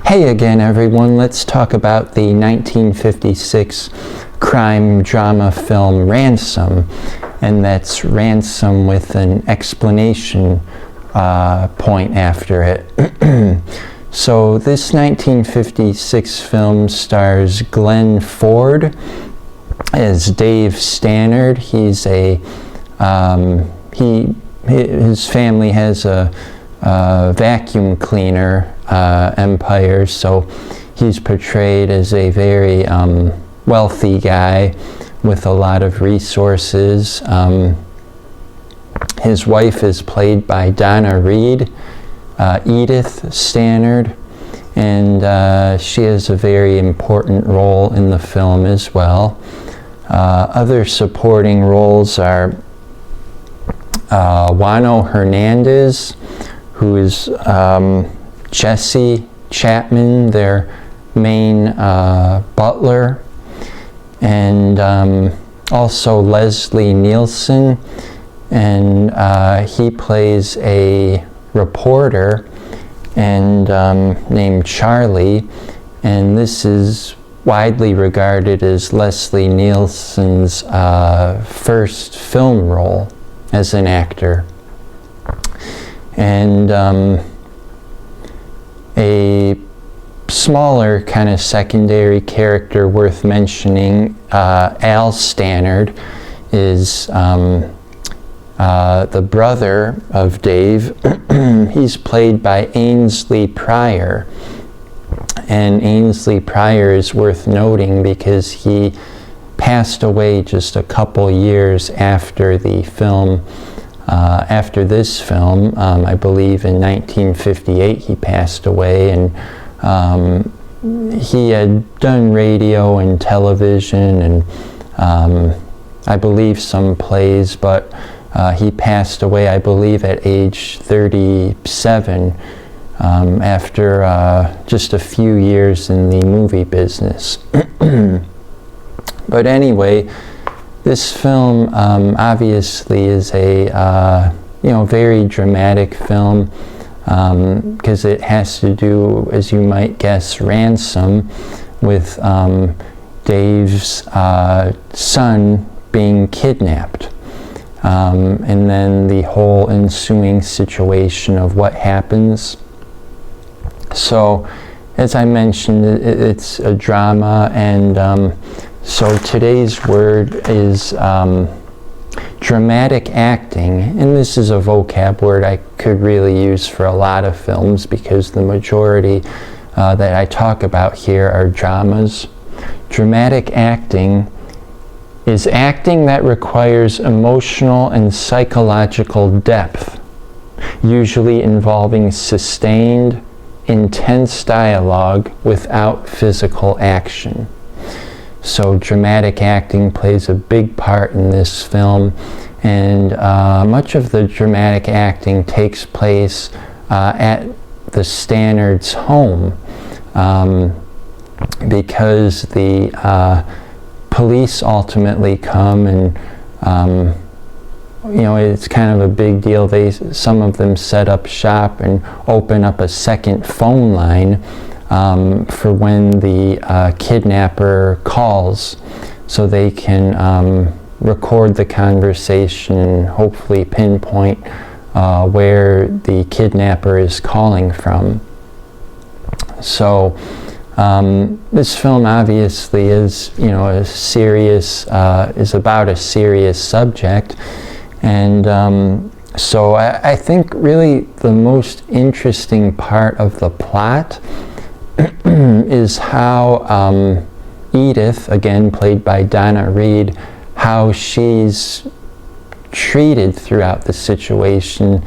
Hey again, everyone. Let's talk about the 1956 crime drama film Ransom, and that's Ransom with an exclamation point after it. So this 1956 film stars Glenn Ford as Dave Stannard. He's his family has a vacuum cleaner empire, so he's portrayed as a very wealthy guy with a lot of resources. His wife is played by Donna Reed, Edith Stannard, and she has a very important role in the film as well. Other supporting roles are Juano Hernandez, who is Jesse Chapman, their main butler, and also Leslie Nielsen, and he plays a reporter and named Charlie, and this is widely regarded as Leslie Nielsen's first film role as an actor. And a smaller kind of secondary character worth mentioning, Al Stannard, is the brother of Dave. He's played by Ainsley Pryor, and Ainsley Pryor is worth noting because he passed away just a couple years after the film. After this film, I believe in 1958 he passed away, and he had done radio and television and I believe some plays, but he passed away, I believe, at age 37 after just a few years in the movie business. But anyway, this film obviously is a very dramatic film because it has to do, as you might guess, ransom with Dave's son being kidnapped, and then the whole ensuing situation of what happens. So, as I mentioned, it's a drama, and so today's word is dramatic acting, and this is a vocab word I could really use for a lot of films because the majority that I talk about here are dramas. Dramatic acting is acting that requires emotional and psychological depth, usually involving sustained, intense dialogue without physical action. So dramatic acting plays a big part in this film, and much of the dramatic acting takes place at the Stannards' home because the police ultimately come, and it's kind of a big deal. Some of them set up shop and open up a second phone line for when the kidnapper calls, so they can record the conversation and hopefully pinpoint where the kidnapper is calling from. So this film obviously is, a serious, is about a serious subject, and so I think really the most interesting part of the plot is how Edith, again played by Donna Reed, how she's treated throughout the situation.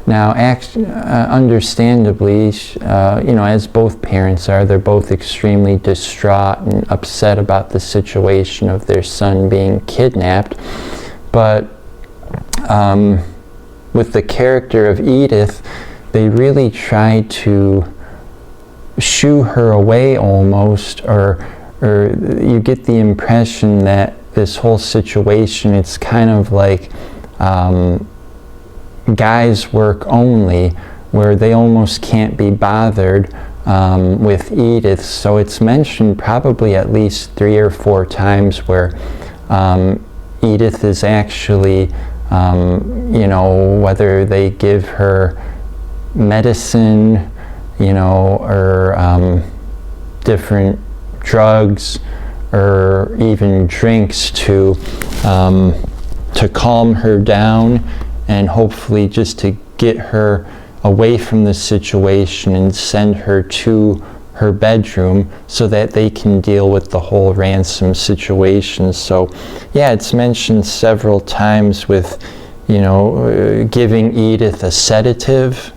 Now, understandably, as both parents are, they're both extremely distraught and upset about the situation of their son being kidnapped. But with the character of Edith, they really try to shoo her away almost, or you get the impression that this whole situation, it's kind of like guys work only, where they almost can't be bothered with Edith. So it's mentioned probably at least 3 or 4 times where Edith is actually, whether they give her medicine, or different drugs, or even drinks to calm her down, and hopefully just to get her away from the situation and send her to her bedroom so that they can deal with the whole Ransom situation. So yeah, it's mentioned several times with, giving Edith a sedative,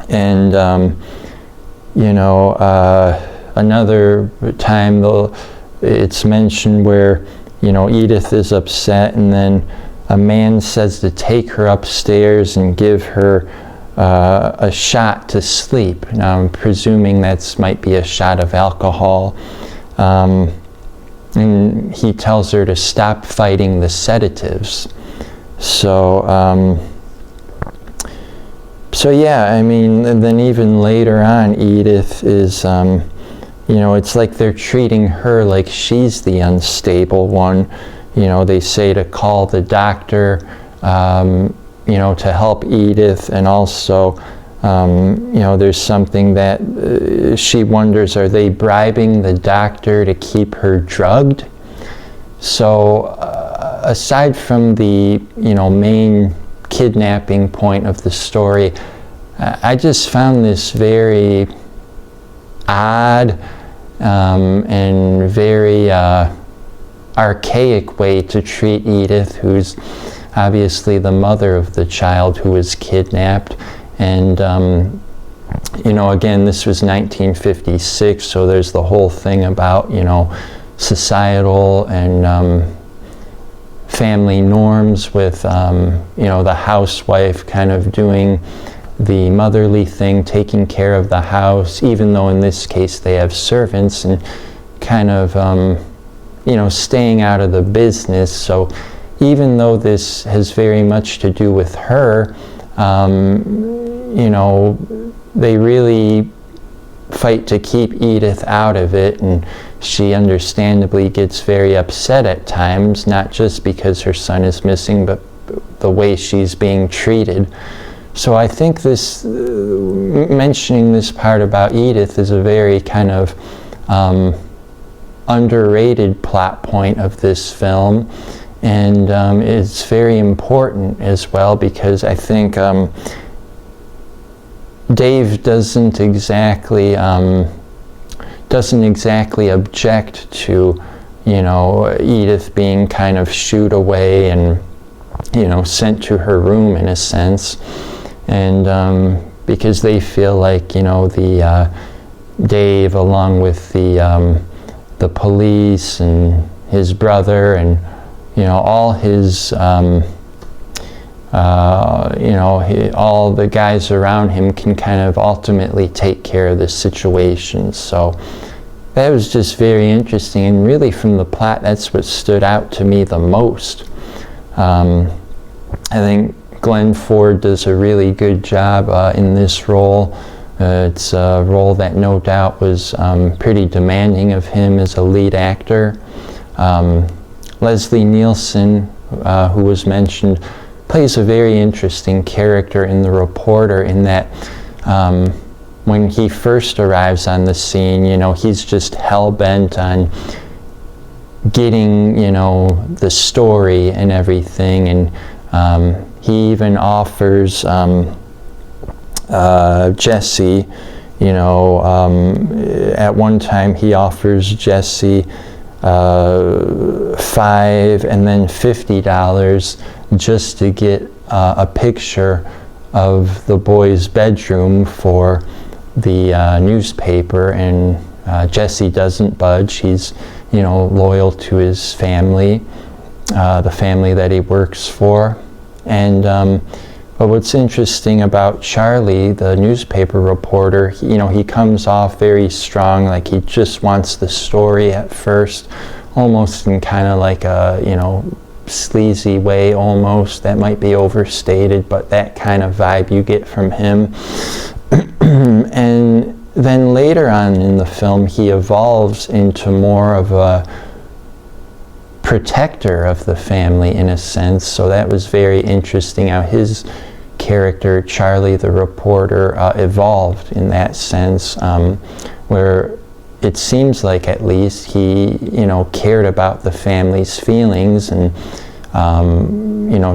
and another time it's mentioned where Edith is upset, and then a man says to take her upstairs and give her a shot to sleep. Now I'm presuming that might be a shot of alcohol, and he tells her to stop fighting the sedatives. So yeah, I mean, and then even later on, Edith is, it's like they're treating her like she's the unstable one. They say to call the doctor, to help Edith, and also, there's something that she wonders, are they bribing the doctor to keep her drugged? So aside from the, main kidnapping point of the story, I just found this very odd and very archaic way to treat Edith, who's obviously the mother of the child who was kidnapped. And again, this was 1956, so there's the whole thing about societal and family norms with the housewife kind of doing the motherly thing, taking care of the house, even though in this case they have servants, and kind of staying out of the business. So even though this has very much to do with her, they really fight to keep Edith out of it, and she understandably gets very upset at times, not just because her son is missing, but the way she's being treated. So I think this, mentioning this part about Edith is a very kind of underrated plot point of this film, and it's very important as well, because I think Dave doesn't exactly object to Edith being kind of shooed away and sent to her room in a sense, and because they feel like the Dave, along with the police and his brother and all his all the guys around him can kind of ultimately take care of the situation. So that was just very interesting, and really from the plot, that's what stood out to me the most. I think Glenn Ford does a really good job in this role. It's a role that no doubt was pretty demanding of him as a lead actor. Leslie Nielsen, who was mentioned, plays a very interesting character in The Reporter, in that when he first arrives on the scene, he's just hell-bent on getting, the story and everything, and he even offers Jesse, at one time he offers Jesse $5 and then $50 just to get a picture of the boy's bedroom for the newspaper, and Jesse doesn't budge. He's loyal to his family, the family that he works for. And but what's interesting about Charlie, the newspaper reporter, he comes off very strong, like he just wants the story at first, almost in kind of like a sleazy way almost. That might be overstated, but that kind of vibe you get from him. And then later on in the film, he evolves into more of a protector of the family in a sense. So that was very interesting how his character, Charlie the reporter, evolved in that sense, where it seems like at least he, cared about the family's feelings and,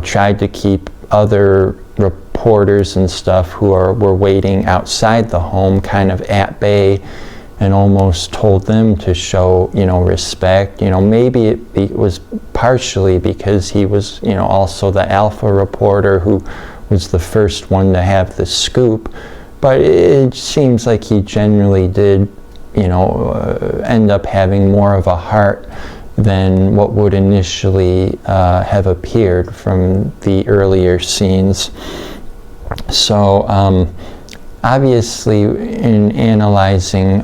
tried to keep other reporters and stuff who were waiting outside the home kind of at bay, and almost told them to show, respect. Maybe it was partially because he was, also the alpha reporter who was the first one to have the scoop, but it seems like he generally did, end up having more of a heart than what would initially have appeared from the earlier scenes. So obviously in analyzing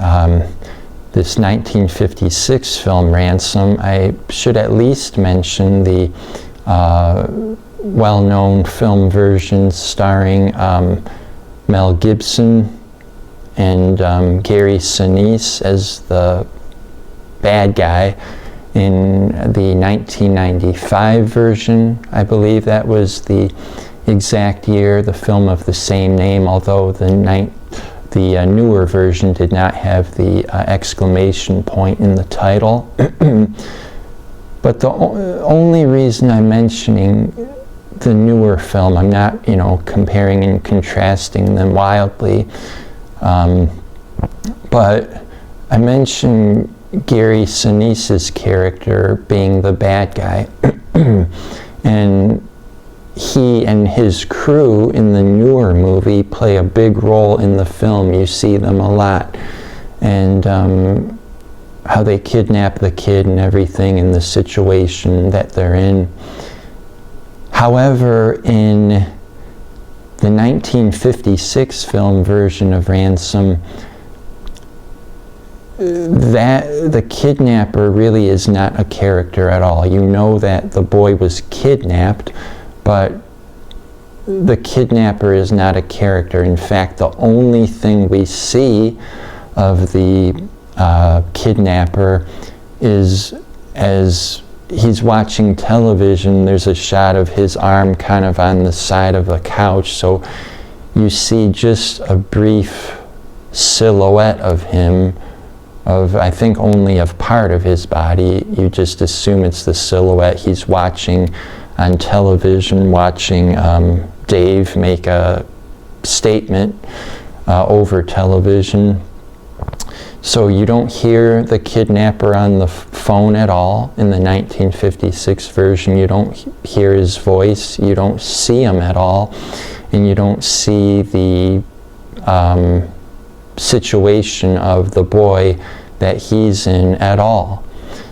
this 1956 film Ransom, I should at least mention the well-known film versions starring Mel Gibson and Gary Sinise as the bad guy in the 1995 version. I believe that was the exact year, the film of the same name, although the newer version did not have the exclamation point in the title. But the only reason I'm mentioning the newer film, I'm not, comparing and contrasting them wildly, but I mentioned Gary Sinise's character being the bad guy, and he and his crew in the newer movie play a big role in the film. You see them a lot, and how they kidnap the kid and everything in the situation that they're in. However, in the 1956 film version of Ransom, the kidnapper really is not a character at all. You know that the boy was kidnapped, but the kidnapper is not a character. In fact, the only thing we see of the kidnapper is as he's watching television, there's a shot of his arm kind of on the side of the couch, so you see just a brief silhouette of him, of I think only of part of his body. You just assume it's the silhouette he's watching on television, watching Dave make a statement over television. So you don't hear the kidnapper on the phone at all in the 1956 version. You don't hear his voice. You don't see him at all. And you don't see the situation of the boy that he's in at all.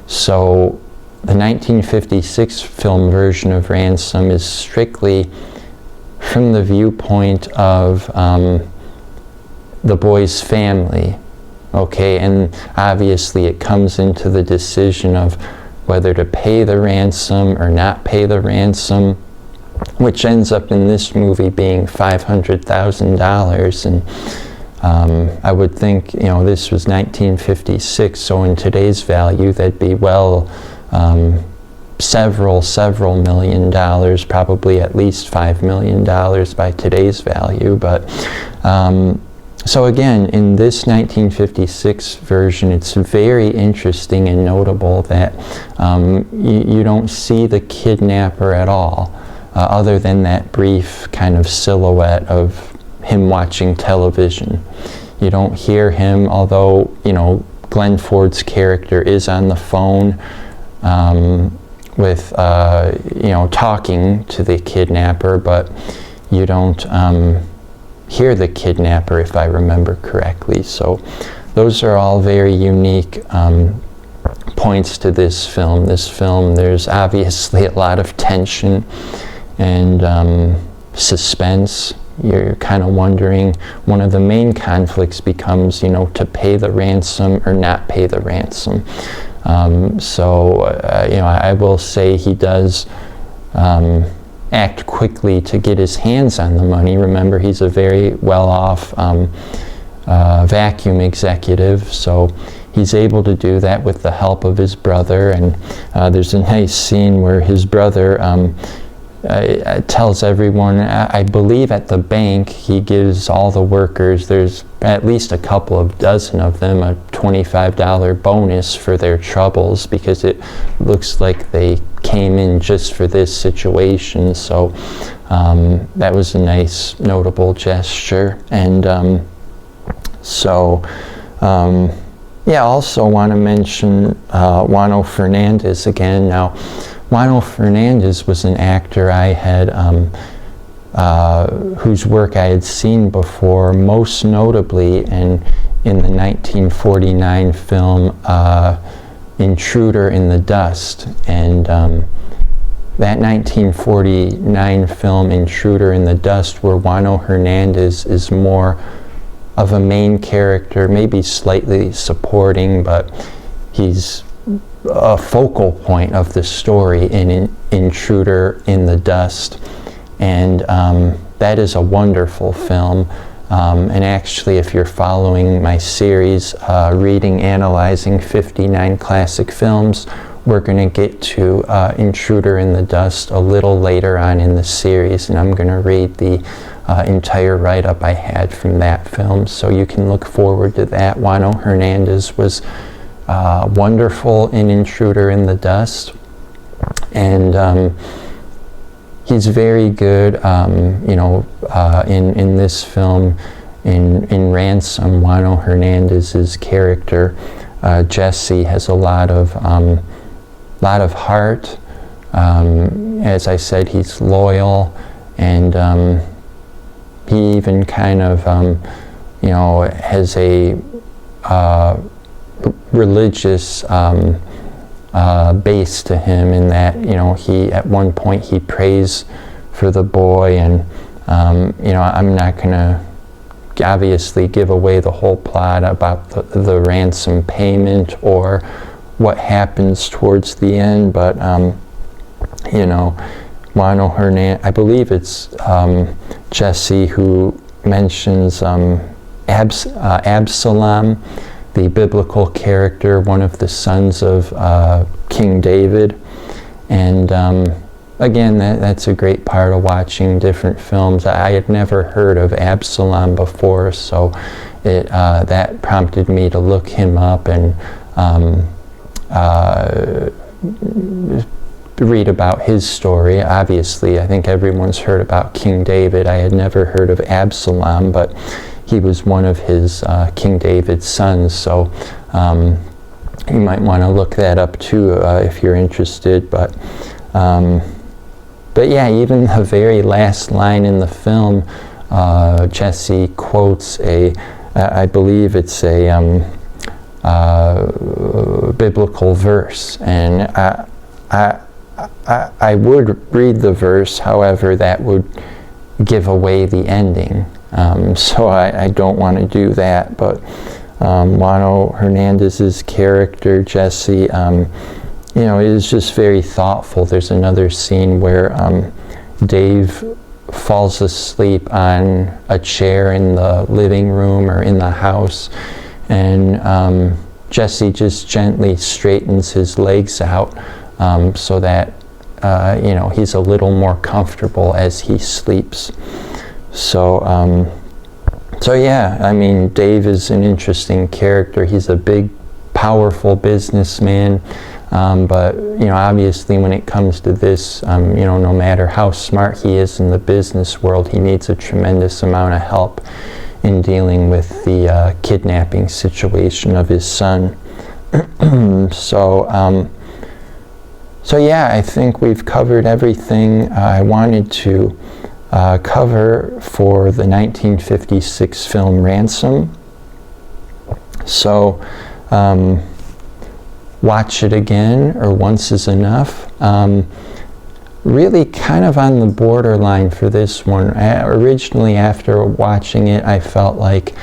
So the 1956 film version of Ransom is strictly from the viewpoint of the boy's family. Okay, and obviously it comes into the decision of whether to pay the ransom or not pay the ransom, which ends up in this movie being $500,000. And I would think, this was 1956, so in today's value, that'd be several million dollars, probably at least $5 million by today's value. But so again, in this 1956 version, it's very interesting and notable that you don't see the kidnapper at all, other than that brief kind of silhouette of him watching television. You don't hear him, although, Glenn Ford's character is on the phone with, talking to the kidnapper, but you don't hear the kidnapper, if I remember correctly. So those are all very unique points to this film. There's obviously a lot of tension and suspense. You're kind of wondering, one of the main conflicts becomes, to pay the ransom or not pay the ransom. I will say he does act quickly to get his hands on the money. Remember, he's a very well-off vacuum executive. So he's able to do that with the help of his brother, and there's a nice scene where his brother tells everyone, I believe at the bank, he gives all the workers, there's at least a couple of dozen of them, a $25 bonus for their troubles, because it looks like they came in just for this situation. So that was a nice, notable gesture. And yeah, also want to mention Juano Hernandez again. Now, Juano Hernandez was an actor I had, whose work I had seen before, most notably in the 1949 film Intruder in the Dust. And that 1949 film Intruder in the Dust, where Juano Hernandez is more of a main character, maybe slightly supporting, but he's a focal point of the story in Intruder in the Dust. And that is a wonderful film. And actually, if you're following my series, Reading, Analyzing 59 Classic Films, we're going to get to Intruder in the Dust a little later on in the series, and I'm going to read the entire write-up I had from that film, so you can look forward to that. Juano Hernandez was wonderful in Intruder in the Dust, and he's very good, in this film, in Ransom. Juano Hernandez's character, Jesse, has a lot of heart. As I said, he's loyal, and he even kind of, has a religious base to him, in that, he, at one point, he prays for the boy, and, I'm not going to obviously give away the whole plot about the ransom payment or what happens towards the end, but, Juano Hernandez, I believe it's Jesse who mentions Absalom, the biblical character, one of the sons of King David. And again, that's a great part of watching different films. I had never heard of Absalom before, so that prompted me to look him up and read about his story. Obviously, I think everyone's heard about King David. I had never heard of Absalom, but he was one of his King David's sons, so you might want to look that up too if you're interested. But yeah, even the very last line in the film, Jesse quotes I believe it's a biblical verse, and I would read the verse, however, that would give away the ending. So I don't want to do that, but Juano Hernandez's character, Jesse, is just very thoughtful. There's another scene where Dave falls asleep on a chair in the living room or in the house, and Jesse just gently straightens his legs out so that he's a little more comfortable as he sleeps. So yeah, I mean, Dave is an interesting character. He's a big, powerful businessman, but obviously when it comes to this, no matter how smart he is in the business world, he needs a tremendous amount of help in dealing with the kidnapping situation of his son. So yeah, I think we've covered everything I wanted to cover for the 1956 film Ransom. So watch it again, or once is enough. Really kind of on the borderline for this one. Originally, after watching it, I felt like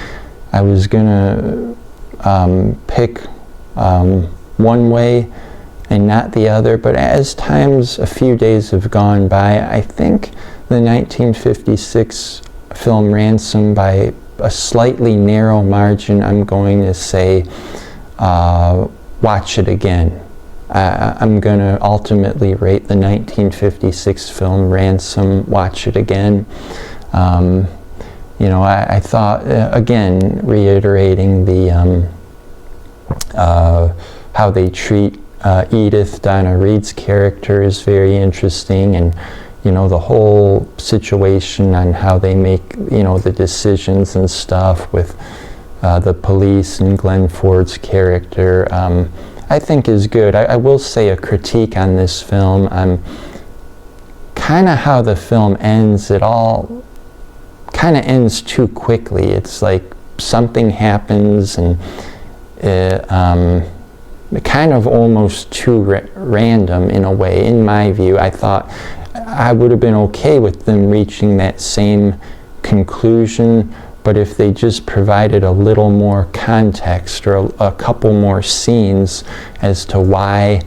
I was gonna pick one way and not the other, but as a few days have gone by, I think the 1956 film Ransom, by a slightly narrow margin, I'm going to say watch it again. I'm going to ultimately rate the 1956 film Ransom, watch it again. You know, I thought, again, reiterating the how they treat Edith, Donna Reed's character is very interesting, and you know, the whole situation on how they make, you know, the decisions and stuff with the police and Glenn Ford's character, I think is good. I will say a critique on this film, kind of how the film ends. It all kind of ends too quickly. It's like something happens and it kind of almost too random in a way, in my view. I thought I would have been okay with them reaching that same conclusion, but if they just provided a little more context or a couple more scenes as to why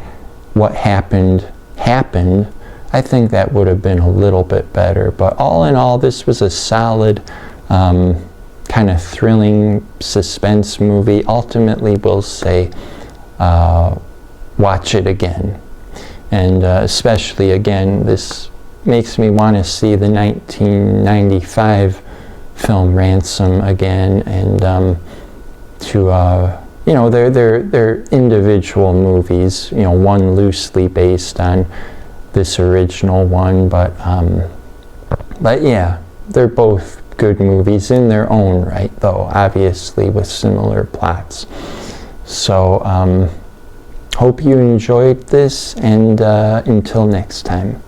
what happened, I think that would have been a little bit better. But all in all, this was a solid kind of thrilling suspense movie. Ultimately, we'll say watch it again. And especially, again, this makes me want to see the 1995 film Ransom again, and you know, they're individual movies, you know, one loosely based on this original one, but yeah, they're both good movies in their own right, though, obviously with similar plots. So hope you enjoyed this, and until next time.